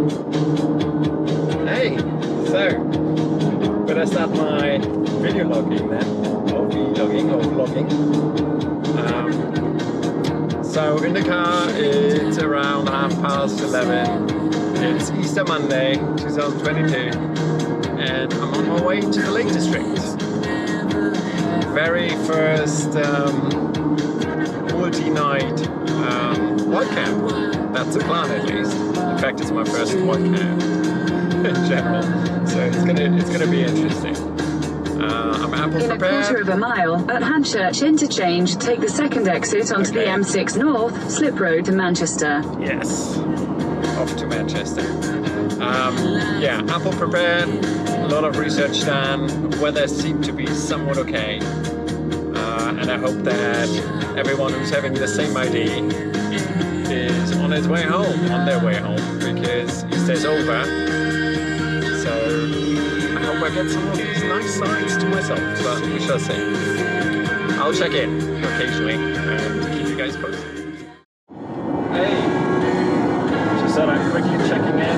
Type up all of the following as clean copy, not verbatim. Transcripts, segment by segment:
Hey, so better start my video logging then, or vlogging or vlogging. So in the car it's around 11:30. It's Easter Monday 2022 and I'm on my way to the Lake District. Very first multi-night Wildcamp. That's the plan at least. In fact, it's my first Wildcamp in general, so it's gonna be interesting. I'm ample prepared. In a quarter of a mile, at Hanchurch Interchange, take the second exit onto the M6 North, Slip Road to Manchester. Yes, off to Manchester. Yeah, ample prepared, a lot of research done, weather seemed to be somewhat okay. And I hope that everyone who's having the same idea is on their way home, because Easter's over. So I hope I get some of these nice sights to myself, but we shall see. I'll check in occasionally and keep you guys posted. Hey, just thought I'm quickly checking in.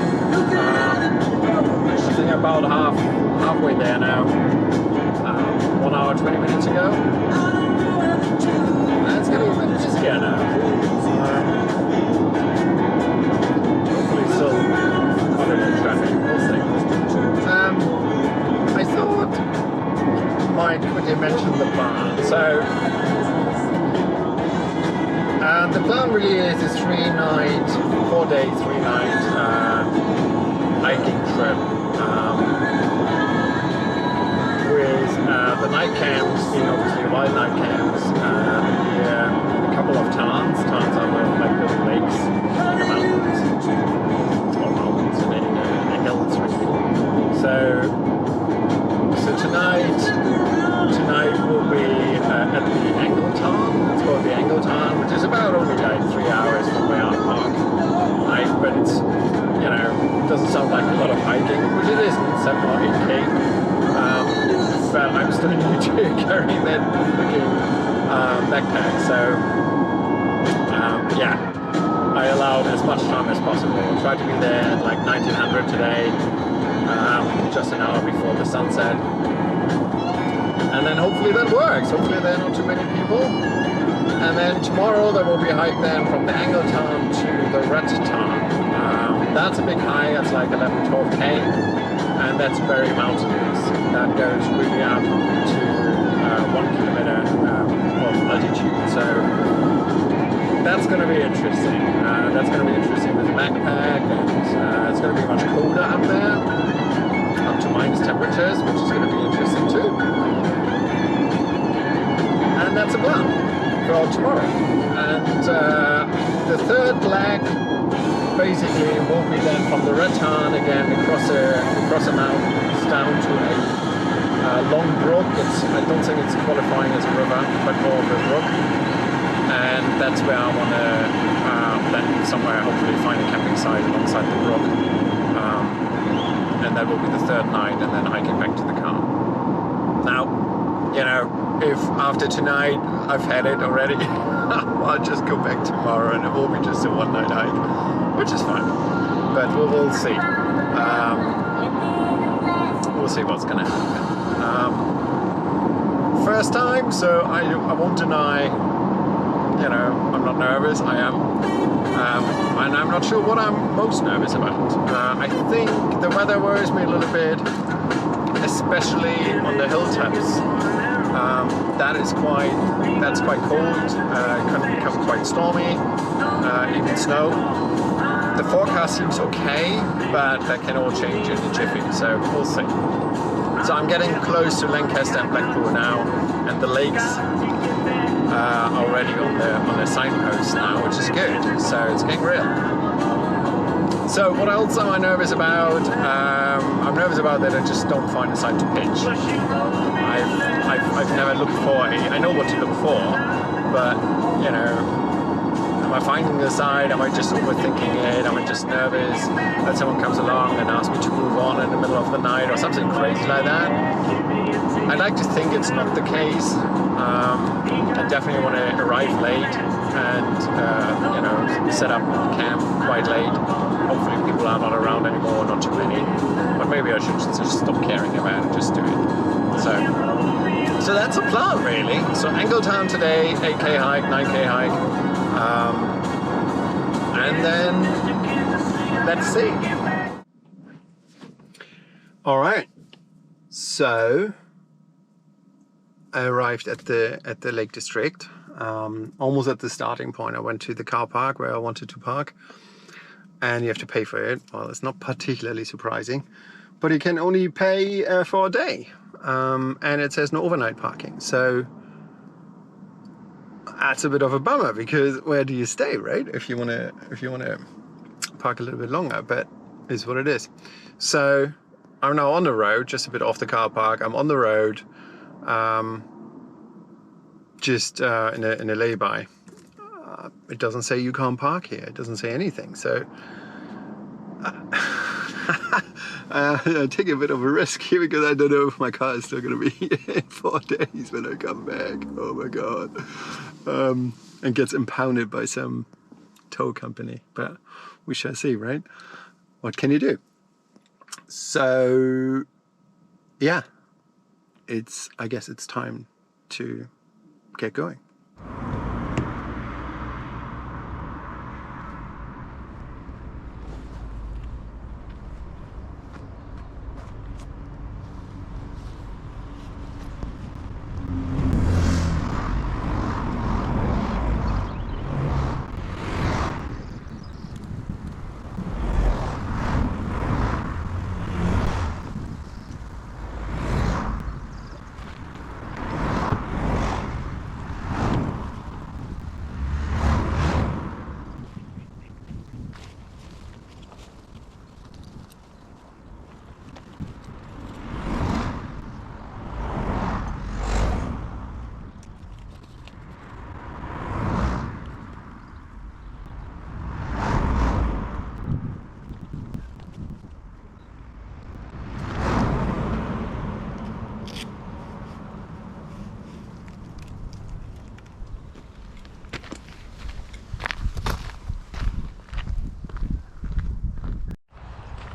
I think about halfway there now. 1 hour 20 minutes ago. That's getting a bit busier now. Hopefully still quite a bit of traffic, we'll see. I thought I might quickly mention the plan. So the plan really is a 3-night, 4-day, 3-night hiking trip. With the night camps being obviously wild night camps, a couple of towns are like little lakes in the mountains, or mountains in the hills really. So tonight will be at the Angle Town. It's called the Angle Town, which is about only like 3 hours from where I park. But it's, you know, doesn't sound like a lot of hiking, which it isn't, 7 or 8k. But I'm still new to carrying that freaking backpack, so yeah, I allowed as much time as possible. I'll try to be there at like 1900 today, just an hour before the sunset, and then hopefully that works. Hopefully there are not too many people, and then tomorrow there will be a hike then from the Angleton to the Red Town. That's a big hike. It's like 11-12k. And that's very mountainous. That goes really up to 1 kilometer of altitude. So that's going to be interesting. That's going to be interesting with the backpack, and it's going to be much colder up there, up to minus temperatures, which is going to be interesting too. And that's a plan for tomorrow. And the third leg basically will be then from the Red Tarn again across a mountains down to a long brook. I don't think it's qualifying as a river, but more of a brook. And that's where I want to then somewhere hopefully find a camping site alongside the brook. And that will be the third night, and then hiking back to the car. Now, you know, if after tonight I've had it already, I'll just go back tomorrow and it will be just a one-night hike, which is fine. But we'll see. We'll see what's going to happen. First time, so I won't deny, you know, I'm not nervous, I am. And I'm not sure what I'm most nervous about. I think the weather worries me a little bit, especially on the hilltops. That's quite cold, it can become quite stormy, even snow. The forecast seems okay, but that can all change in a jiffy, so we'll see. So I'm getting close to Lancaster and Blackpool now, and the lakes are already on the signpost now, which is good, so it's getting real. So what else am I nervous about? I'm nervous about that I just don't find a site to pitch. I've never looked for I know what to look for, but you know, am I finding the site? Am I just overthinking it? Am I just nervous that someone comes along and asks me to move on in the middle of the night or something crazy like that? I'd like to think it's not the case. I definitely want to arrive late and you know, set up camp quite late. Hopefully people are not around anymore, not too many. But maybe I should just stop caring about it, just do it. So that's the plan really. So Angletown today, 8k hike, 9k hike, and then let's see. All right. So I arrived at the Lake District, almost at the starting point. I went to the car park where I wanted to park, and you have to pay for it. Well, it's not particularly surprising, but you can only pay for a day, and it says no overnight parking. So that's a bit of a bummer, because where do you stay, right? If you wanna park a little bit longer, but it's what it is. So I'm now on the road, just a bit off the car park. I'm on the road, just in a lay-by. It doesn't say you can't park here. It doesn't say anything. So I take a bit of a risk here, because I don't know if my car is still going to be here in 4 days when I come back. Oh my God. And gets impounded by some tow company. But we shall see, right? What can you do? So yeah, I guess it's time to get going.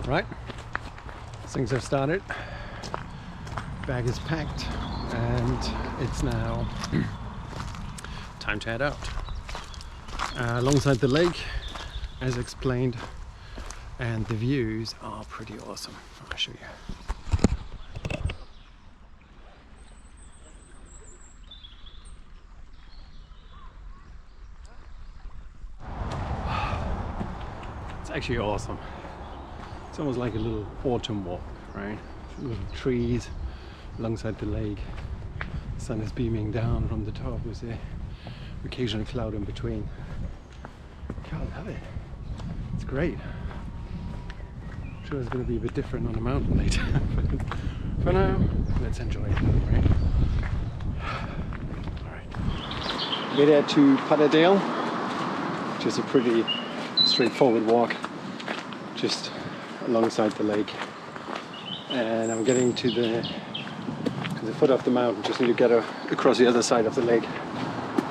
Right, things have started, bag is packed, and it's now time to head out. Alongside the lake, as explained, and the views are pretty awesome. I'll show you. It's actually awesome. It's almost like a little autumn walk, right? Little trees alongside the lake. The sun is beaming down from the top with the occasional cloud in between. God, I love it. It's great. I'm sure it's going to be a bit different on the mountain later. But for now, let's enjoy it, right? Alright. We're there to Patterdale, which is a pretty straightforward walk, just alongside the lake, and I'm getting to the foot of the mountain. Just need to get across the other side of the lake,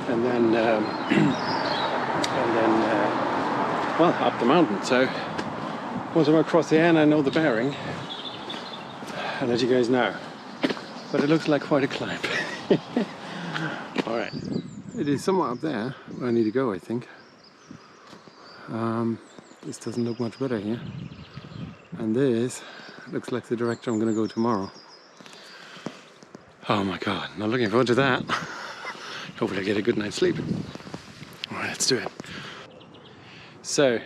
and then well, up the mountain. So once I'm across the end, I know the bearing. I'll let you guys know, but it looks like quite a climb. All right, it is somewhere up there where I need to go, I think. This doesn't look much better here. And this looks like the direction I'm going to go tomorrow. Oh my God, not looking forward to that. Hopefully I get a good night's sleep. Alright, let's do it. So,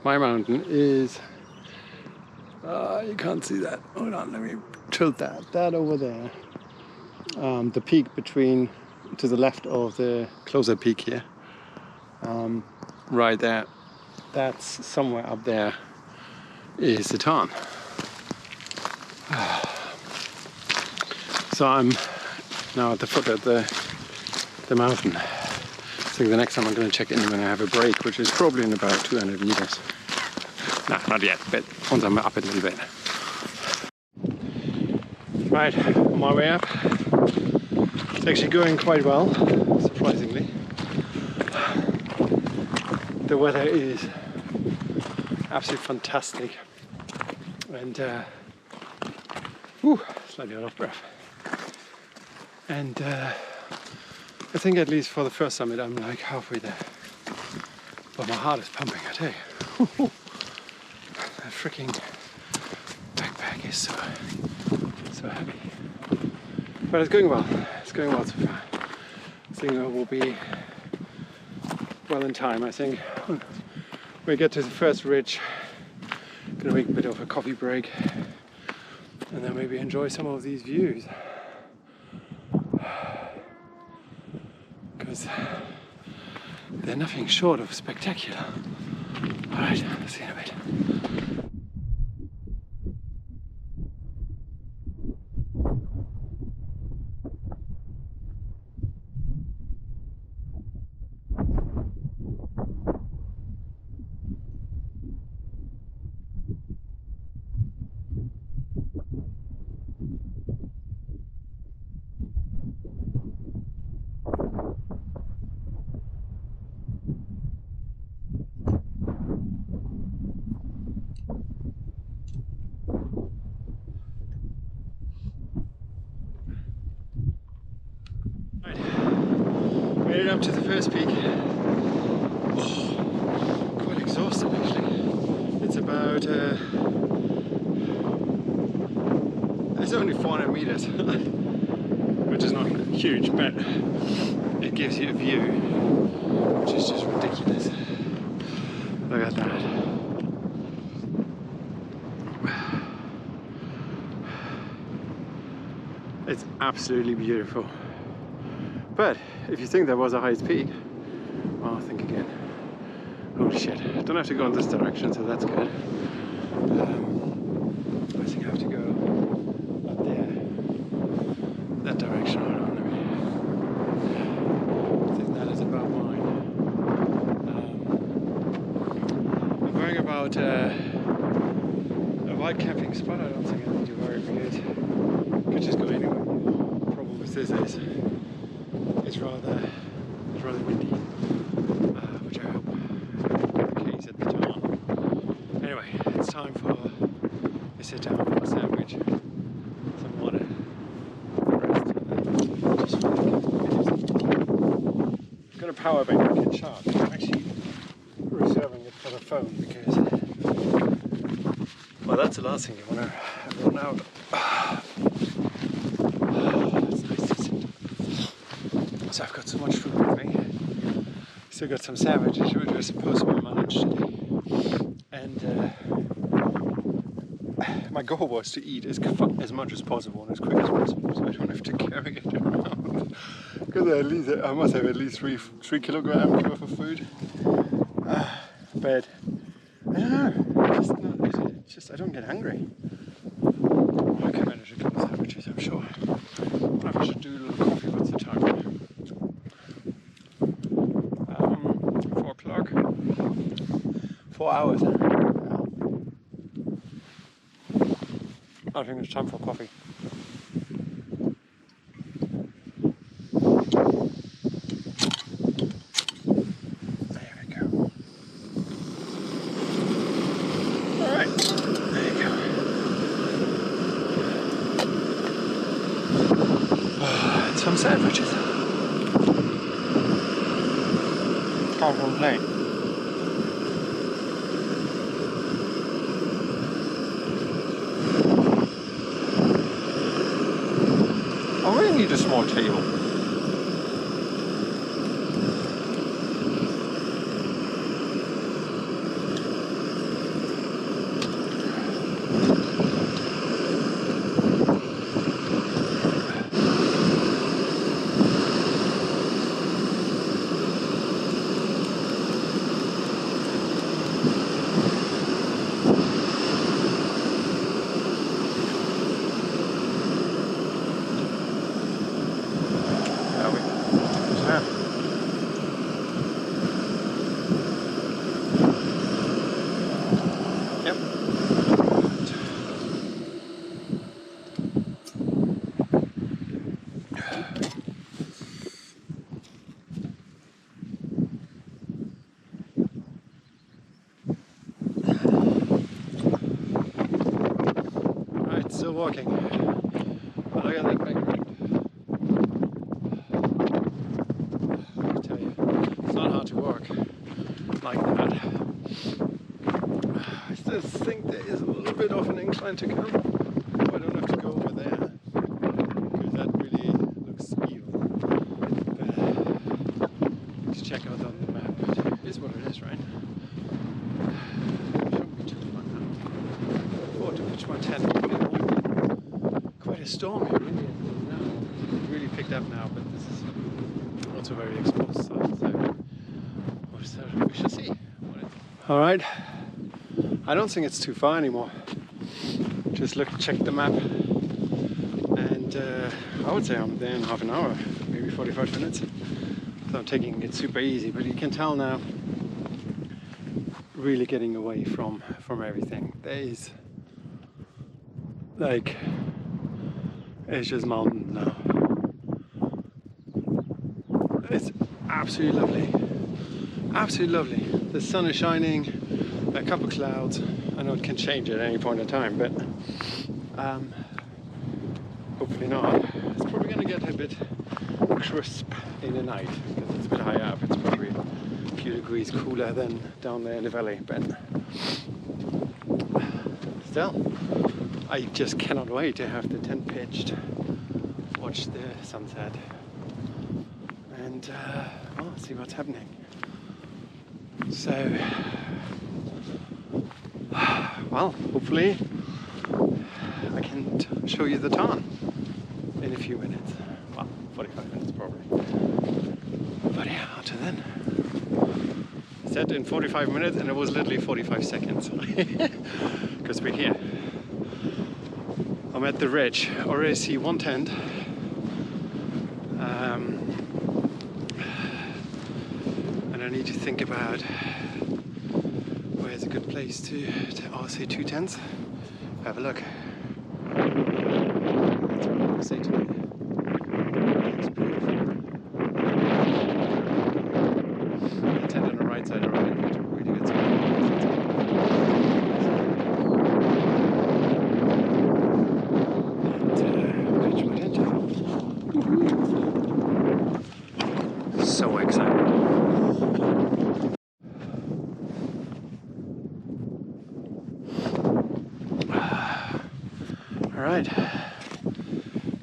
my mountain is... you can't see that. Hold on, let me tilt that. That over there. The peak between, to the left of the closer peak here. Right there. That's somewhere up there. Is the tarn. So I'm now at the foot of the mountain. I think the next time I'm going to check in when I have a break, which is probably in about 200 meters. No, not yet, but once I'm up a little bit. Right, on my way up, It's actually going quite well, surprisingly. The weather is absolutely fantastic, and slightly out of breath. And I think at least for the first summit I'm like halfway there. But my heart is pumping, I tell you. That freaking backpack is so heavy. But it's going well. It's going well so far. I think it will be well in time. I think when we get to the first ridge, gonna make a bit of a coffee break and then maybe enjoy some of these views. Because they're nothing short of spectacular. Alright, see you in a bit. Made it up to the first peak. Oh, quite exhausted actually. It's about, it's only 400 meters, which is not huge, but it gives you a view, which is just ridiculous. Look at that. It's absolutely beautiful. But if you think that was the highest peak, well, think again. Holy shit, I don't have to go in this direction, so that's good. I think I have to go up there, that direction. Hold on, I think that is about mine. I'm worrying about a Wildcamping spot. I don't think I need to worry because I could just go anywhere. The problem with this is it's rather windy, which I hope will be the case at the time. Anyway, it's time for a sit down, a sandwich, some water, rest, and then just I've got a power bank I can charge. I'm actually reserving it for the phone because, well, that's the last thing you want to run out. So I've got so much food with me. Still got some sandwiches, which were supposed to be my lunch today. And my goal was to eat as much as possible and as quick as possible, so I don't have to carry it around. Because at least I must have at least 3 kilograms worth of food. But I don't know. It's just I don't get hungry. I can manage a couple of sandwiches, I'm sure. I should do a little coffee. What's the time? 4 o'clock. 4 hours. I think it's time for coffee. There we go. Alright, there you go. And some sandwiches. Can't complain. I really need a small table. working. But look at that background. I tell you, it's not hard to work like that. I still think there is a little bit of an incline to come. I don't have to go over there because that really looks evil. Let's check out on the map. It is what it is, right? Shouldn't be too fun now. I thought to pitch my tent. Quite a storm here, really. Now it really picked up now, but this is also very exposed side, so we shall see. All right. I don't think it's too far anymore. Just check the map, and I would say I'm there in half an hour, maybe 45 minutes. So I'm taking it super easy, but you can tell now, really getting away from everything. There is like, it's just mountain now. It's absolutely lovely, absolutely lovely. The sun is shining. A couple clouds. I know it can change at any point in time, but hopefully not. It's probably going to get a bit crisp in the night because it's a bit higher up. It's probably a few degrees cooler than down there in the valley, but still, I just cannot wait to have the tent pitched, watch the sunset, and well, see what's happening. So, well, hopefully I can show you the town in a few minutes. Well, 45 minutes probably. But yeah, until then. I said in 45 minutes and it was literally 45 seconds. Because we're here. I'm at the ridge. I already see one tent. And I need to think about where's a good place to I'll say 2 tents. Have a look. That's what I'm say to me. It's beautiful. The tent on the right side already really good spot. And pitch my tent. So excited. Alright,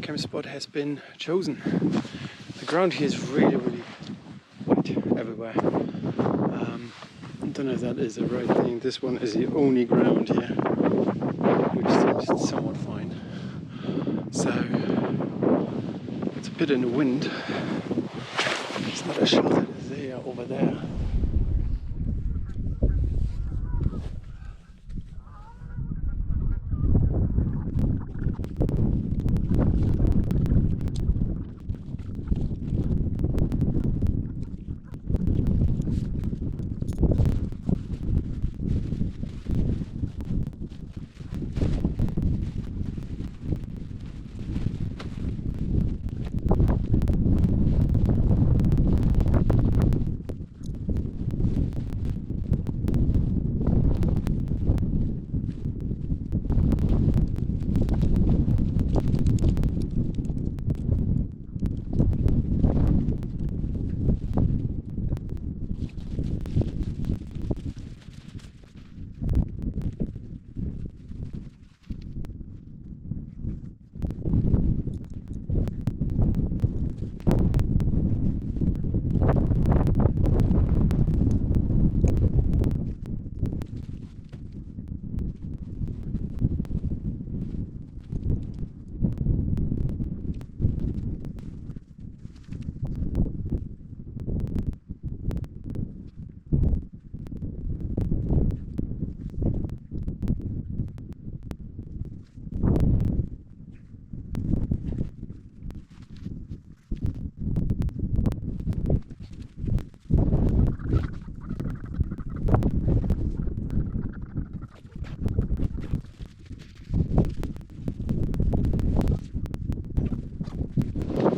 camp spot has been chosen. The ground here is really wet everywhere. I don't know if that is the right thing. This one is the only ground here, which seems somewhat fine. So, it's a bit in the wind. It's not a shelter there over there.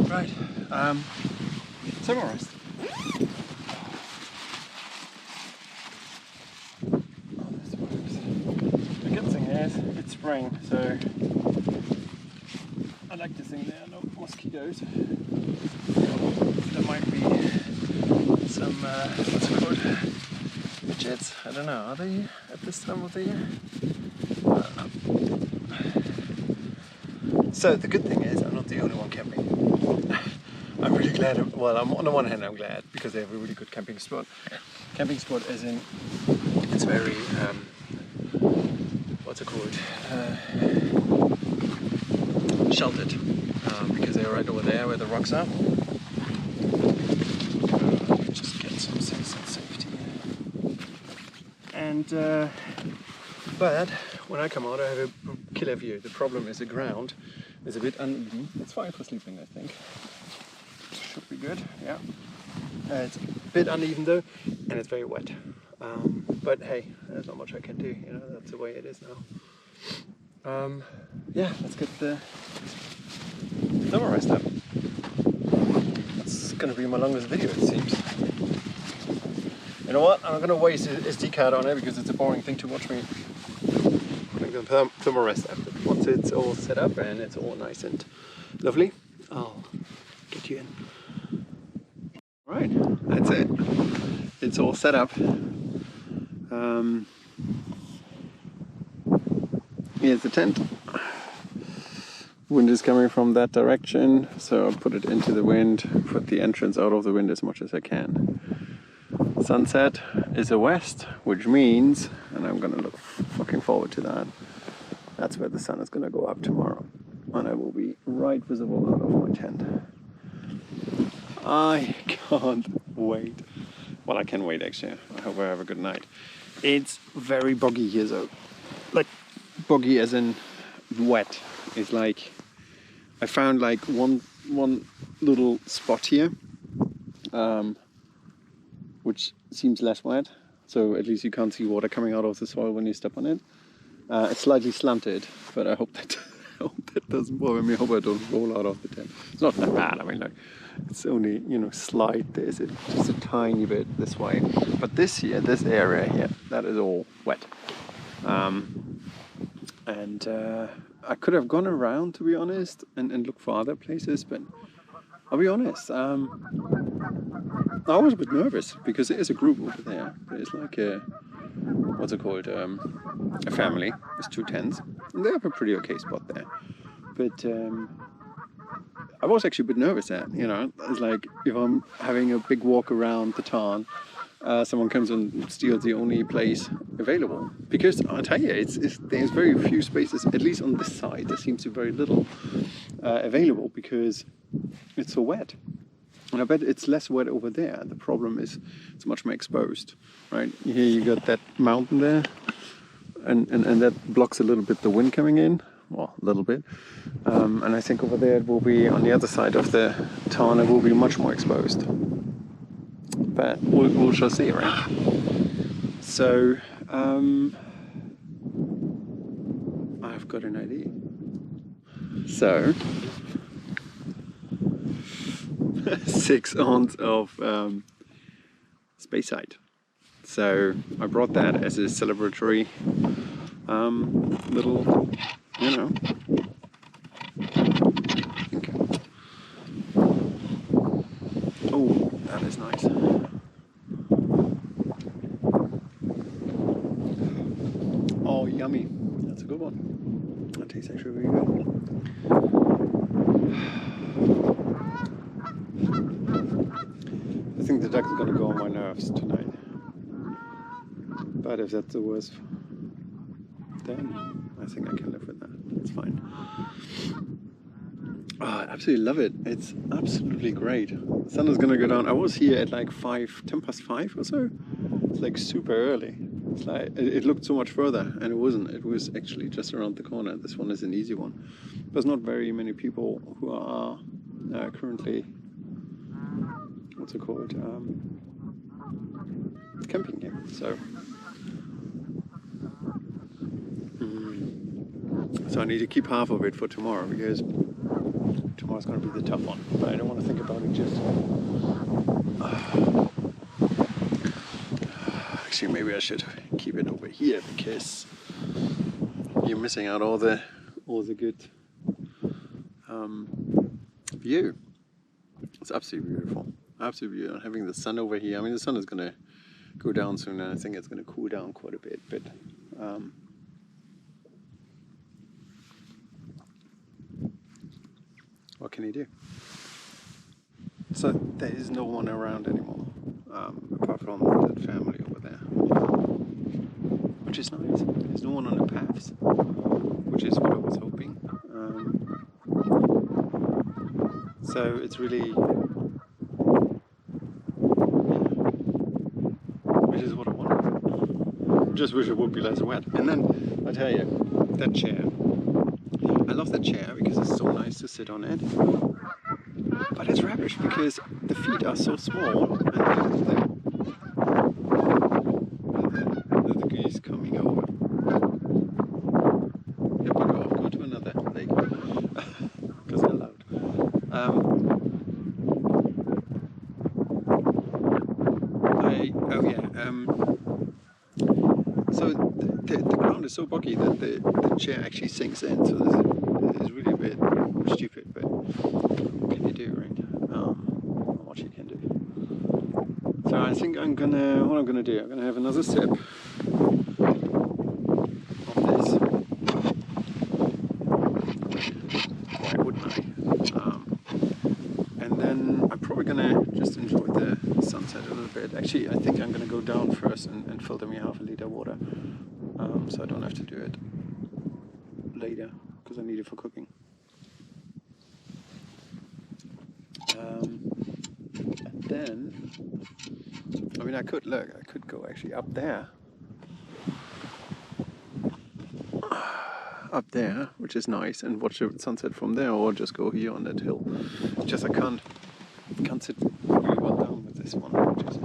Right, summarized. Oh, this works. The good thing is it's spring, so like to think there are no mosquitoes. There might be some, what's it called? Midgets? I don't know, are they at this time of the year? I don't know. So the good thing is I'm not the only one camping. I'm really glad, well, on the one hand I'm glad because they have a really good camping spot. Camping spot as in, it's very, what's it called? Sheltered, because they're right over there where the rocks are. Just get some sense of safety. And, but when I come out I have a killer view. The problem is the ground is a bit uneven. It's fine for sleeping, I think. Should be good, yeah. It's a bit uneven though, and it's very wet. But hey, there's not much I can do, you know, that's the way it is now. Yeah, let's get the summer rest up. That's gonna be my longest video, it seems. You know what? I'm not gonna waste a SD card on it because it's a boring thing to watch me putting the thermal rest up. But once it's all set up and it's all nice and lovely, I'll get you in. Right, that's it. It's all set up. Here's the tent. Wind is coming from that direction, so I'll put it into the wind, put the entrance out of the wind as much as I can. Sunset is a west, which means, and I'm gonna look fucking forward to that, that's where the sun is gonna go up tomorrow. And I will be right visible out of my tent. I can't wait. Well, I can wait actually. I hope I have a good night. It's very boggy here though. Like, boggy as in wet. It's like, I found like one little spot here, which seems less wet. So at least you can't see water coming out of the soil when you step on it. It's slightly slanted, but I hope that doesn't bother me. I hope I don't roll out of the tent. It's not that bad. I mean, like, it's only, you know, slight. There's just a tiny bit this way. But this here, this area here, that is all wet. I could have gone around, to be honest, and look for other places, but I'll be honest, I was a bit nervous because there is a group over there. There's like a, what's it called, a family with 2 tents, and they have a pretty okay spot there. But I was actually a bit nervous that, you know, it's like if I'm having a big walk around the town, someone comes and steals the only place available. Because I'll tell you, there's very few spaces, at least on this side, there seems to be very little available because it's so wet. And I bet it's less wet over there. The problem is it's much more exposed, right? Here you got that mountain there, and that blocks a little bit the wind coming in. Well, a little bit. And I think over there it will be, on the other side of the town, it will be much more exposed. But we'll shall see, right? So, I've got an idea. So, 6 ounces of Speyside. So I brought that as a celebratory little, you know. Okay. Oh, that is nice. Oh, yummy. That's a good one. That tastes actually really good. I think the duck is going to go on my nerves tonight. But if that's the worst, then I think I can live with that. It's fine. Oh, I absolutely love it. It's absolutely great. The sun is going to go down. I was here at like 10 past 5 or so. It's like super early. It's like, it looked so much further, and it wasn't. It was actually just around the corner. This one is an easy one. There's not very many people who are currently, what's it called, camping here. So, so I need to keep half of it for tomorrow, because tomorrow's going to be the tough one. But I don't want to think about it just. Actually, maybe I should keep it over here, because you're missing out all the good view. It's absolutely beautiful. Absolutely beautiful. Having the sun over here. I mean, the sun is going to go down soon, and I think it's going to cool down quite a bit. But what can you do? So there is no one around anymore, apart from that family over there, which is nice. There's no one on the paths, which is what I was hoping. So it's really, which is what I want. Just wish it would be less wet. And then I tell you, that chair. I love that chair because it's so nice to sit on it. But it's rubbish because the feet are so small, and the geese coming over. Yeah, bugger off, go to another lake because they're loud. So the ground is so boggy that the chair actually sinks in. So this is really a bit stupid, but what can you do, right? What you can do. So I think what I'm gonna do, I'm gonna have another sip of this. Why wouldn't I? And then I'm probably gonna just enjoy the sunset a little bit. Actually, I think I'm gonna go down first and filter me half a liter of water, so I don't have to do it later because I need it for cooking. And then, I mean, I could go actually up there, which is nice, and watch the sunset from there, or just go here on that hill. It's just I can't sit really well down with this one, which is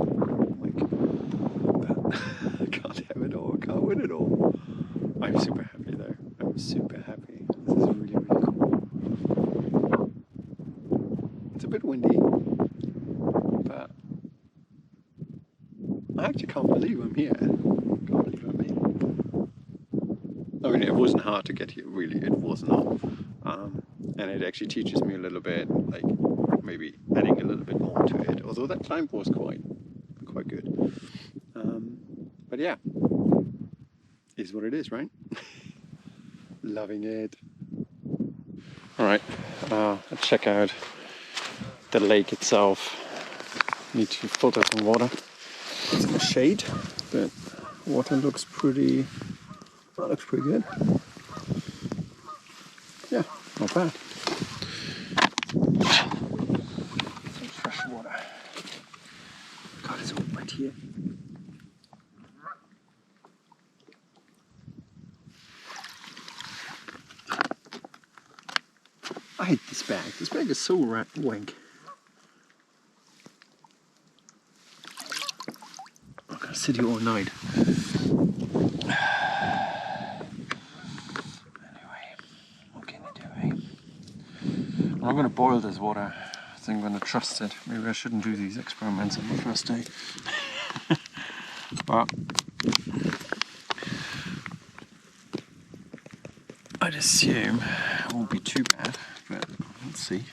like, I can't have it all, I can't win it all. I'm super happy though. I'm super happy. This is really, really cool. It's a bit windy, but I actually can't believe I'm here. Can't believe I'm here. I mean, it wasn't hard to get here, really. It was not. And it actually teaches me a little bit, like maybe adding a little bit more to it. Although that climb was quite good. But yeah, is what it is, right? Loving it. All right, let's check out the lake itself. Need to filter some water. It's in the shade, but water looks pretty. That looks pretty good. Yeah, not bad. Some fresh water. God, it's all wet here. I hate this bag. This bag is so wank. I'm gonna sit here all night. Anyway, what can you do, eh? I'm gonna boil this water. I think I'm gonna trust it. Maybe I shouldn't do these experiments on the first day. But I'd assume it won't be too bad, but let's see.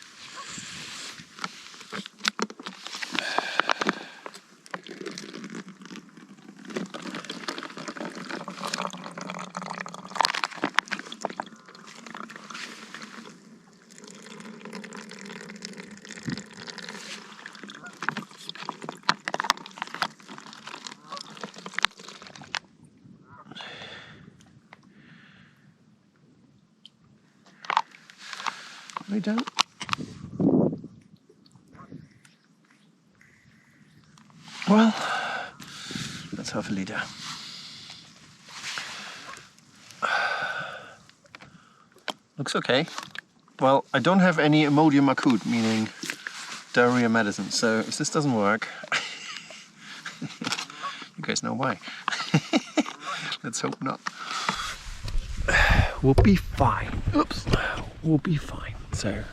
I don't. Well, let's have a liter. Looks okay. Well, I don't have any Imodium acute, meaning diarrhea medicine, so if this doesn't work, you guys know why. Let's hope not. We'll be fine. Oops. We'll be fine. So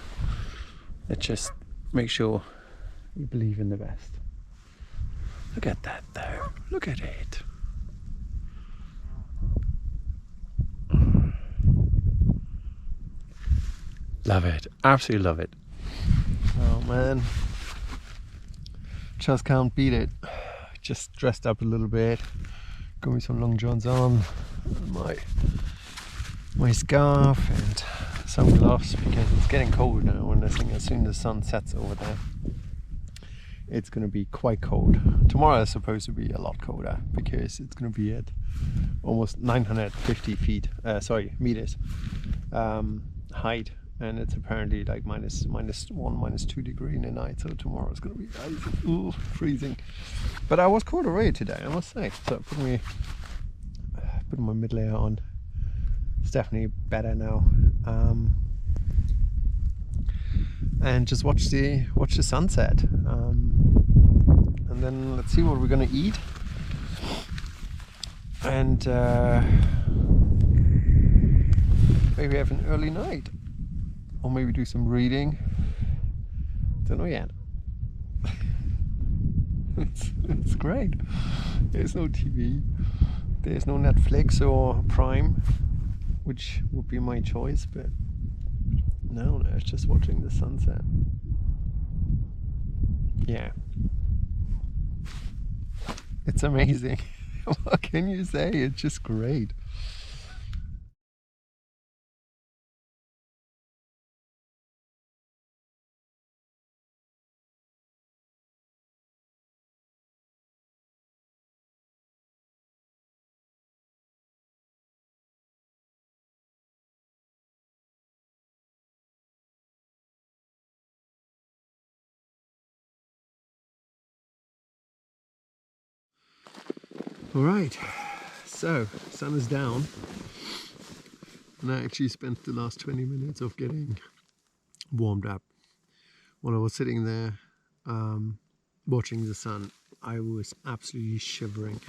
let's just make sure we believe in the best. Look at that though. Look at it. Love it. Absolutely love it. Oh man, just can't beat it. Just dressed up a little bit, got me some long johns on, my scarf and some gloves because it's getting cold now, and I think as soon as the sun sets over there it's going to be quite cold. Tomorrow is supposed to be a lot colder because it's going to be at almost 950 meters height, and it's apparently like minus 1, minus 2 degree in the night. So tomorrow is going to be icy, freezing. But I was cold already today, I must say. So putting my mid layer on. It's definitely better now. And just watch the sunset. And then let's see what we're gonna eat. And maybe have an early night, or maybe do some reading. Don't know yet. It's great. There's no TV, there's no Netflix or Prime, which would be my choice, but no, it's just watching the sunset. Yeah, it's amazing. What can you say? It's just great. Alright, so sun is down, and I actually spent the last 20 minutes of getting warmed up. While I was sitting there watching the sun, I was absolutely shivering,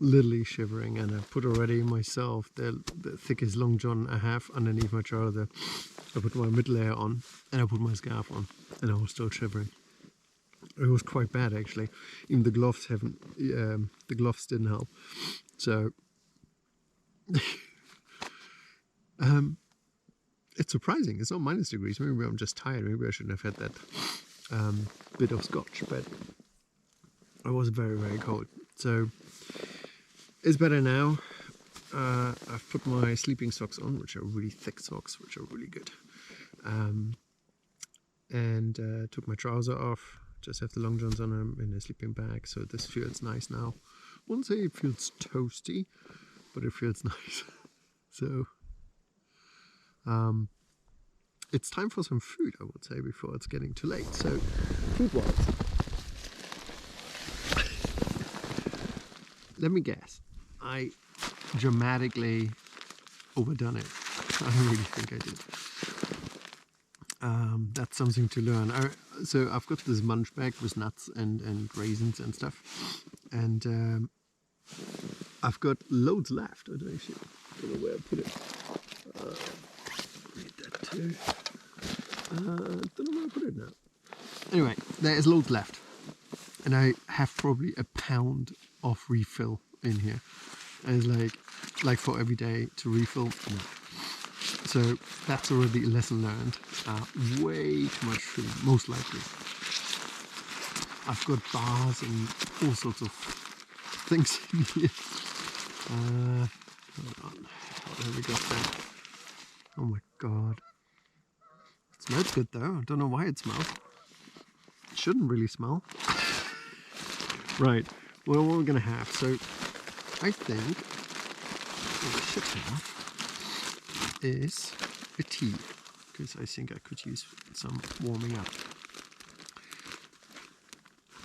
literally shivering, and I put already myself the thickest long john I have underneath my trouser. I put my mid layer on and I put my scarf on, and I was still shivering. It was quite bad actually. Even the gloves didn't help. So it's surprising. It's not minus degrees. Maybe I'm just tired. Maybe I shouldn't have had that bit of scotch, but I was very, very cold. So it's better now. I've put my sleeping socks on, which are really thick socks, which are really good. And took my trouser off. Just have the long johns on them in a sleeping bag, so this feels nice now. I wouldn't say it feels toasty, but it feels nice. So it's time for some food, I would say, before it's getting too late. So food-wise, let me guess. I dramatically overdone it. I really think I did. That's something to learn. So I've got this munch bag with nuts and raisins and stuff, and I've got loads left. I don't know where I put it. Need that too. Don't know where I put it now. Anyway, there is loads left, and I have probably a pound of refill in here. And it's like for every day to refill. No. So that's already a lesson learned. Way too much food, most likely. I've got bars and all sorts of things in here. Hold on. There we go. Oh my god. It smells good though. I don't know why it smells. It shouldn't really smell. Right. Well, what we're gonna have. So I think what we should have is a tea, because I think I could use some warming up.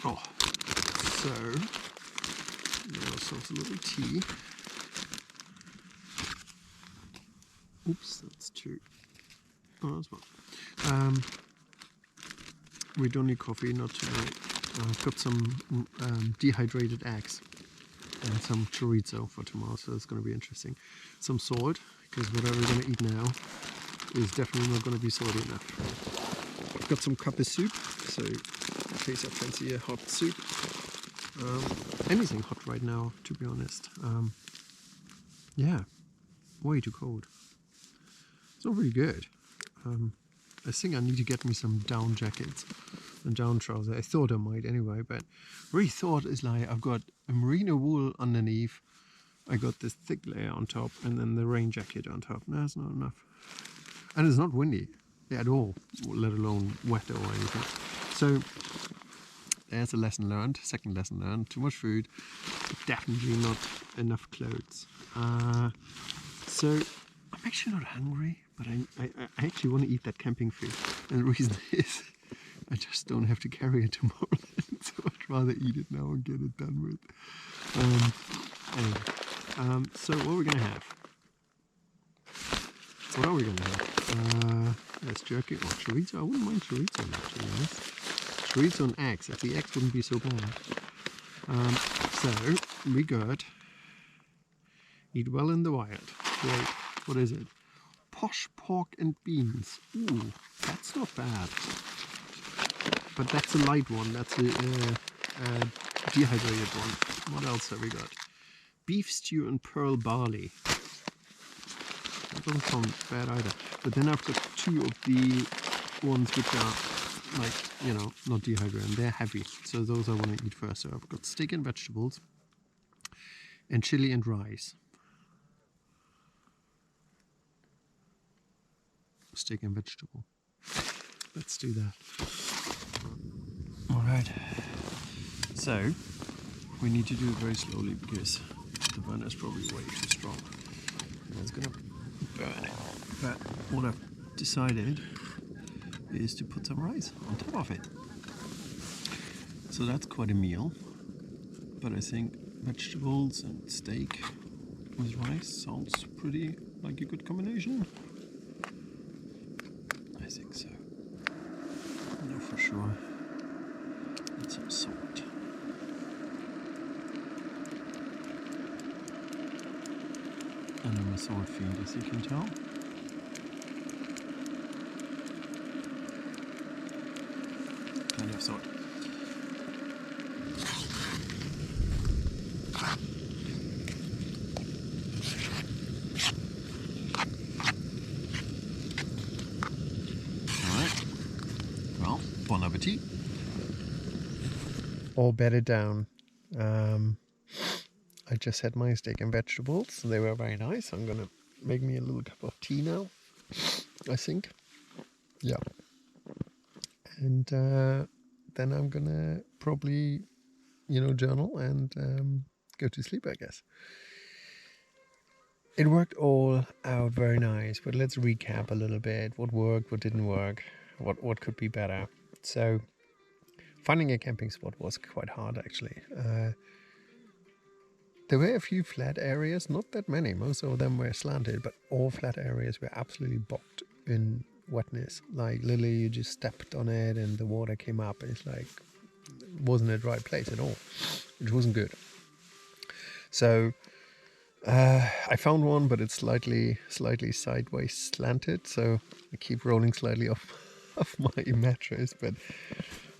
Oh, so now ourselves a little tea. Oops, that's two. Oh, that's one. We don't need coffee, not today. I've got some dehydrated eggs and some chorizo for tomorrow, so it's going to be interesting. Some salt, because whatever we're going to eat now is definitely not going to be salty enough. I've got some copper soup, so in case I fancy a hot soup. Anything hot right now, to be honest. Yeah, way too cold. It's not really good. I think I need to get me some down jackets and down trousers. I thought I might anyway, but really thought is like I've got a merino wool underneath. I got this thick layer on top and then the rain jacket on top. No, that's not enough. And it's not windy at all, let alone wet or anything. So there's a lesson learned, second lesson learned. Too much food, definitely not enough clothes. So I'm actually not hungry, but I actually want to eat that camping food. And the reason is I just don't have to carry it tomorrow. So I'd rather eat it now and get it done with. Anyway, so what are we going to have? What are we going to have? There's jerky or chorizo. I wouldn't mind chorizo actually, yes. Chorizo and eggs. Actually, eggs wouldn't be so bad. So we got eat well in the wild. Wait, what is it? Posh pork and beans. Ooh, that's not bad. But that's a light one. That's a dehydrated one. What else have we got? Beef stew and pearl barley. That doesn't sound bad either. But then I've got two of the ones which are like, you know, not dehydrated. They're heavy. So those I want to eat first. So I've got steak and vegetables and chili and rice. Steak and vegetable. Let's do that. Alright. So we need to do it very slowly because the burner is probably way too strong. And it's gonna burn it. But what I've decided is to put some rice on top of it. So that's quite a meal. But I think vegetables and steak with rice sounds pretty like a good combination. I think so. No, for sure. And some salt. And I'm a salt fiend, as you can tell. Plenty of salt. Alright. Well, bon appetit. All bedded down. I just had my steak and vegetables. They were very nice. I'm gonna make me a little cup of tea now, I think. Yeah. And then I'm gonna probably, journal and go to sleep, I guess. It worked all out very nice, but let's recap a little bit. What worked, what didn't work, what could be better. So finding a camping spot was quite hard, actually. There were a few flat areas, not that many. Most of them were slanted, but all flat areas were absolutely bogged in wetness. Like literally you just stepped on it and the water came up. It's like, it wasn't the right place at all, which wasn't good. So I found one, but it's slightly sideways slanted. So I keep rolling slightly off my mattress, but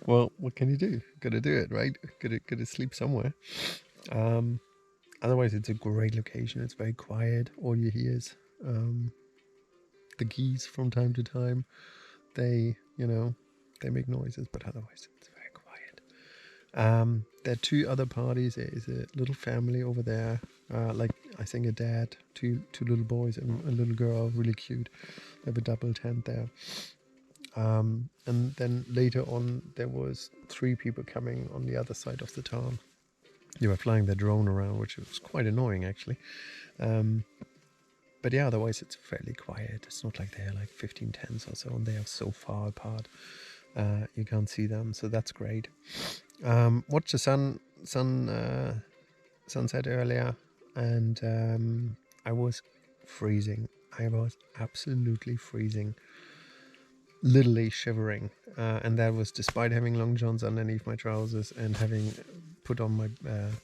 well, what can you do? Gotta do it, right? Gotta sleep somewhere. Otherwise, it's a great location. It's very quiet. All you hear is the geese from time to time. They make noises, but otherwise, it's very quiet. There are two other parties. There is a little family over there, like I think a dad, two little boys, and a little girl, really cute. They have a double tent there. And then later on, there was 3 people coming on the other side of the town. They were flying their drone around, which was quite annoying, actually. But yeah, otherwise it's fairly quiet. It's not like they're like 15 tents or so, and they are so far apart. You can't see them, so that's great. Watched the sunset earlier, and I was freezing. I was absolutely freezing. Literally shivering, and that was despite having long johns underneath my trousers and having put on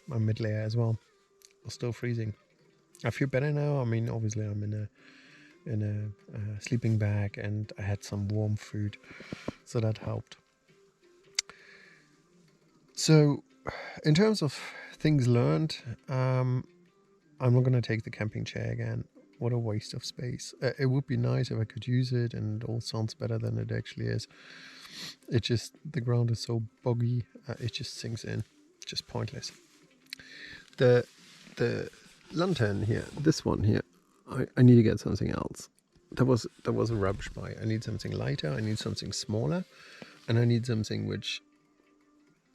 my mid layer as well. I was still freezing. I feel better now. I mean, obviously I'm in a sleeping bag, and I had some warm food, so that helped. So in terms of things learned, I'm not going to take the camping chair again. what a waste of space. It would be nice if I could use it and it all sounds better than it actually is. It just, the ground is so boggy, it just sinks in. Just pointless. The lantern here, this one here, I need to get something else. That was a rubbish buy. I need something lighter, I need something smaller, and I need something which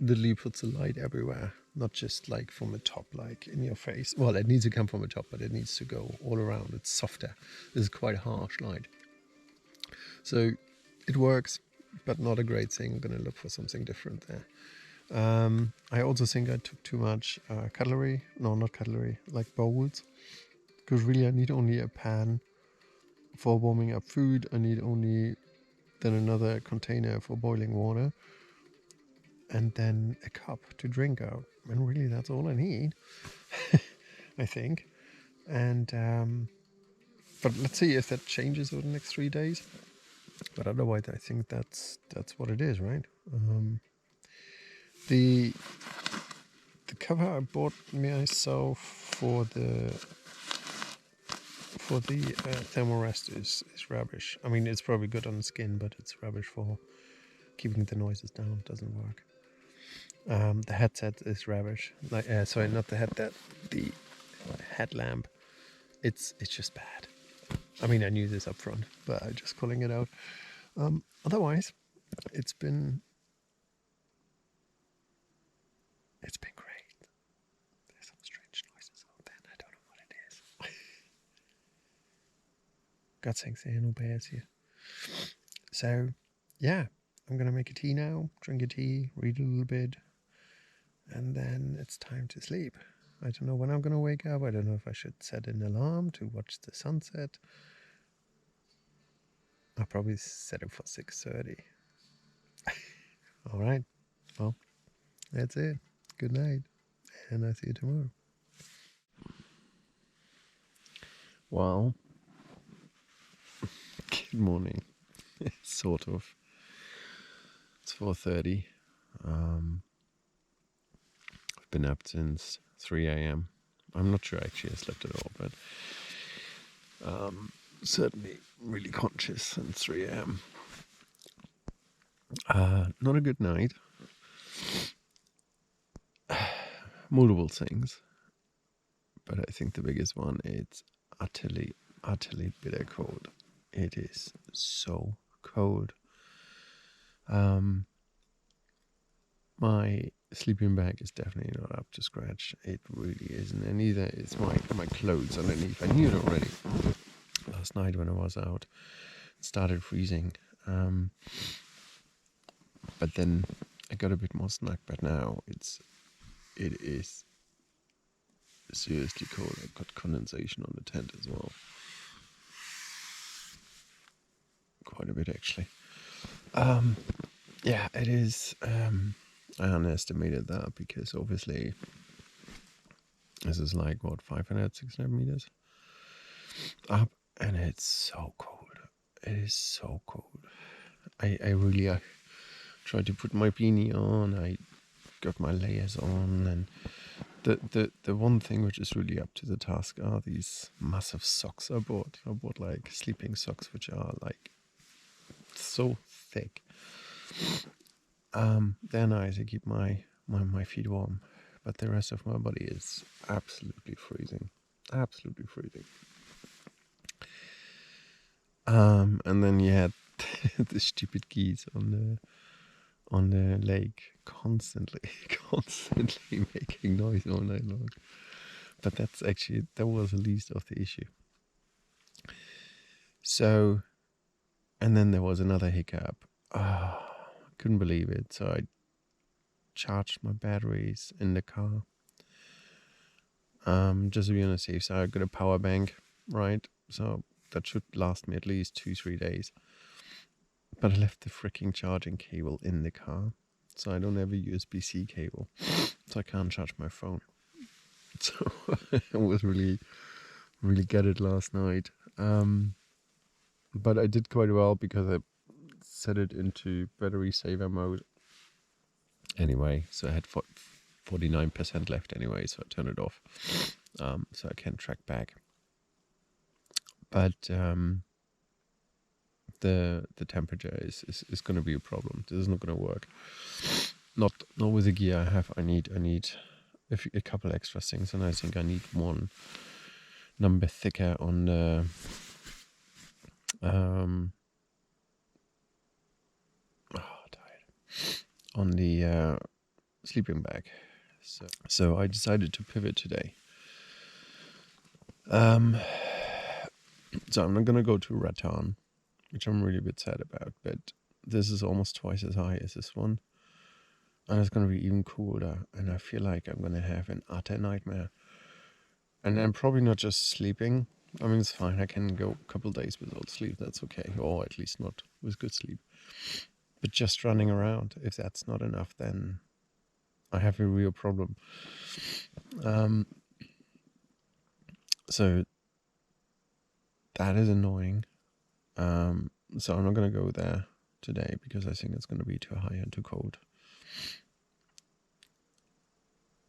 literally puts the light everywhere, not just like from the top, like in your face. Well, it needs to come from the top, but it needs to go all around. It's softer. This is quite a harsh light. So it works, but not a great thing. I'm going to look for something different there. I also think I took too much cutlery. No, not cutlery, like bowls. Because really I need only a pan for warming up food. I need only then another container for boiling water. And then a cup to drink out. And really that's all I need, I think. And but let's see if that changes over the next 3 days. But otherwise I think that's what it is, right? The cover I bought myself for the thermarest is rubbish. I mean, it's probably good on the skin, but it's rubbish for keeping the noises down. It doesn't work. The headset is rubbish. Like, sorry, not the headset. The headlamp. It's just bad. I mean, I knew this up front, but I'm just calling it out. Otherwise, it's been great. There's some strange noises out there, and I don't know what it is. God sakes, there are no bears here. So, yeah, I'm gonna make a tea now, drink a tea, read a little bit, and then it's time to sleep. I don't know when I'm gonna wake up. I don't know if I should set an alarm to watch the sunset. I'll probably set it for 6:30. All right. Well, that's it. Good night, and I'll see you tomorrow. Well, good morning. Sort of. It's 4:30. I've been up since 3 a.m. I'm not sure actually I slept at all, but certainly really conscious since 3 a.m. Not a good night. Multiple things, but I think the biggest one is utterly bitter cold. It is so cold. My sleeping bag is definitely not up to scratch. It really isn't, and neither is my clothes underneath. I knew it already last night when I was out. It started freezing, but then I got a bit more snug. But now it is seriously cold. I've got condensation on the tent as well. Quite a bit actually. Yeah, it is. I underestimated that because obviously this is like 500, 600 meters up, and it's so cold. It is so cold. I really tried to put my beanie on. I got my layers on, and the one thing which is really up to the task are these massive socks I bought. I bought like sleeping socks which are like so thick. They're nice. I keep my feet warm, but the rest of my body is absolutely freezing. Absolutely freezing. And then you had the stupid geese on the lake constantly making noise all night long. But that was the least of the issue. So, and then there was another hiccup. Couldn't believe it. So I charged my batteries in the car. Just to be on the safe side, I got a power bank, right? So that should last me at least 2-3 days. But I left the freaking charging cable in the car, so I don't have a USB-C cable, so I can't charge my phone. So I was really gutted last night. But I did quite well because I set it into battery saver mode. Anyway, so I had 49% left anyway, so I turned it off, so I can track back. but the temperature is going to be a problem. This is not going to work. Not with the gear I have. I need a couple extra things, and I think I need one number thicker on the on the sleeping bag. So I decided to pivot today. So I'm not gonna go to rattan, which I'm really a bit sad about, but this is almost twice as high as this one, and it's gonna be even colder, and I feel like I'm gonna have an utter nightmare. And I'm probably not just sleeping. I mean, it's fine, I can go a couple days without sleep, that's okay, or at least not with good sleep. But just running around, if that's not enough, then I have a real problem. So that is annoying. So I'm not going to go there today because I think it's going to be too high and too cold.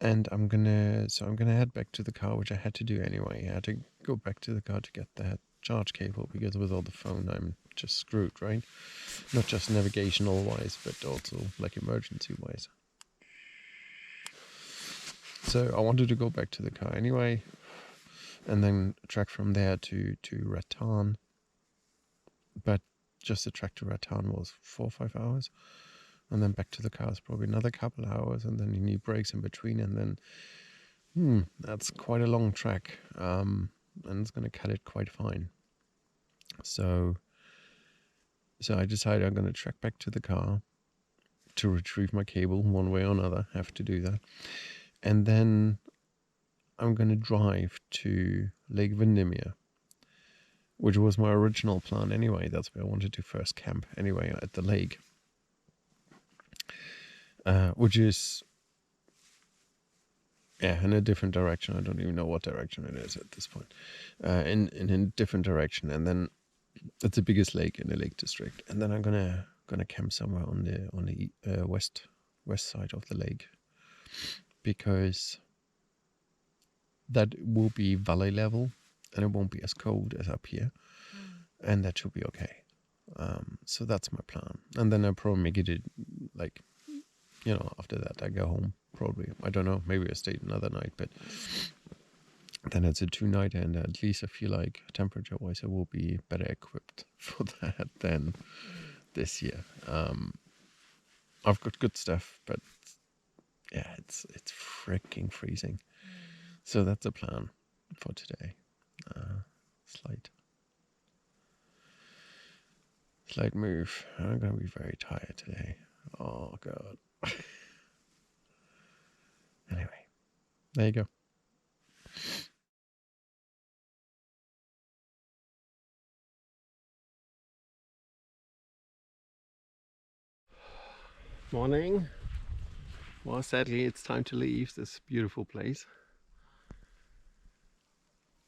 And I'm gonna head back to the car, which I had to do anyway. I had to go back to the car to get that charge cable, because with all the phone I'm just screwed, right? Not just navigational wise, but also like emergency wise. So I wanted to go back to the car anyway, and then track from there to Rattan. But just the track to Rattan was 4 or 5 hours. And then back to the car is probably another couple hours, and then you need breaks in between, and then that's quite a long track, and it's going to cut it quite fine. So I decided I'm going to track back to the car to retrieve my cable one way or another. Have to do that, and then I'm going to drive to Lake Windermere, which was my original plan anyway. That's where I wanted to first camp anyway, at the lake. Which is, in a different direction. I don't even know what direction it is at this point. In a different direction, and then it's the biggest lake in the Lake District. And then I'm gonna camp somewhere on the west side of the lake, because that will be valley level, and it won't be as cold as up here, and that should be okay. So that's my plan, and then I'll probably make it like. After that I go home, probably. I don't know, maybe I stayed another night, but then it's a 2-nighter, and at least I feel like temperature-wise I will be better equipped for that than this year. I've got good stuff, but yeah, it's freaking freezing. So that's the plan for today. Slight move. I'm gonna be very tired today. Oh god. Anyway, there you go. Morning. Well, sadly it's time to leave this beautiful place.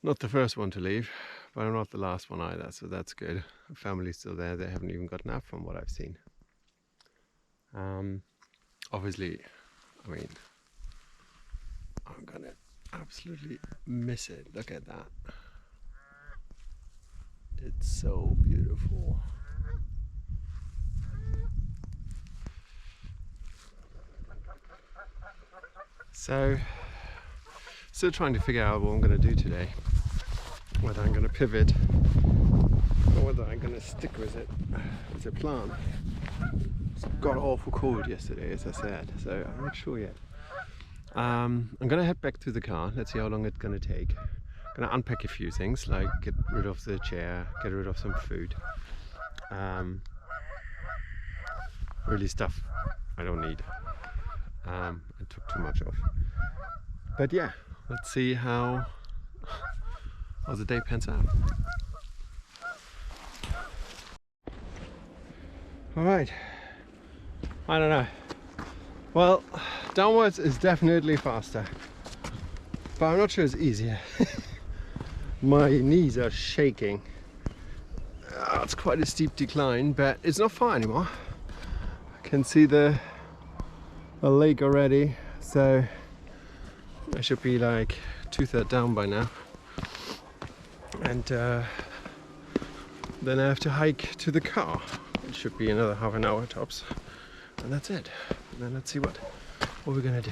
Not the first one to leave, but I'm not the last one either, so that's good. The family's still there. They haven't even gotten up from what I've seen. Obviously, I mean, I'm gonna absolutely miss it. Look at that. It's so beautiful. So, still trying to figure out what I'm gonna do today. Whether I'm gonna pivot or whether I'm gonna stick with it as a plan. It got awful cold yesterday, as I said, so I'm not sure yet. I'm gonna head back to the car. Let's see how long it's gonna take. I'm gonna unpack a few things, like get rid of the chair, get rid of some food. Really stuff I don't need. I took too much off. But yeah, let's see how the day pans out. Alright. I don't know. Well, downwards is definitely faster, but I'm not sure it's easier. My knees are shaking. It's quite a steep decline, but it's not far anymore. I can see the lake already, so I should be like 2/3 down by now. And then I have to hike to the car. It should be another half an hour tops, and that's it. And then let's see what we're gonna do.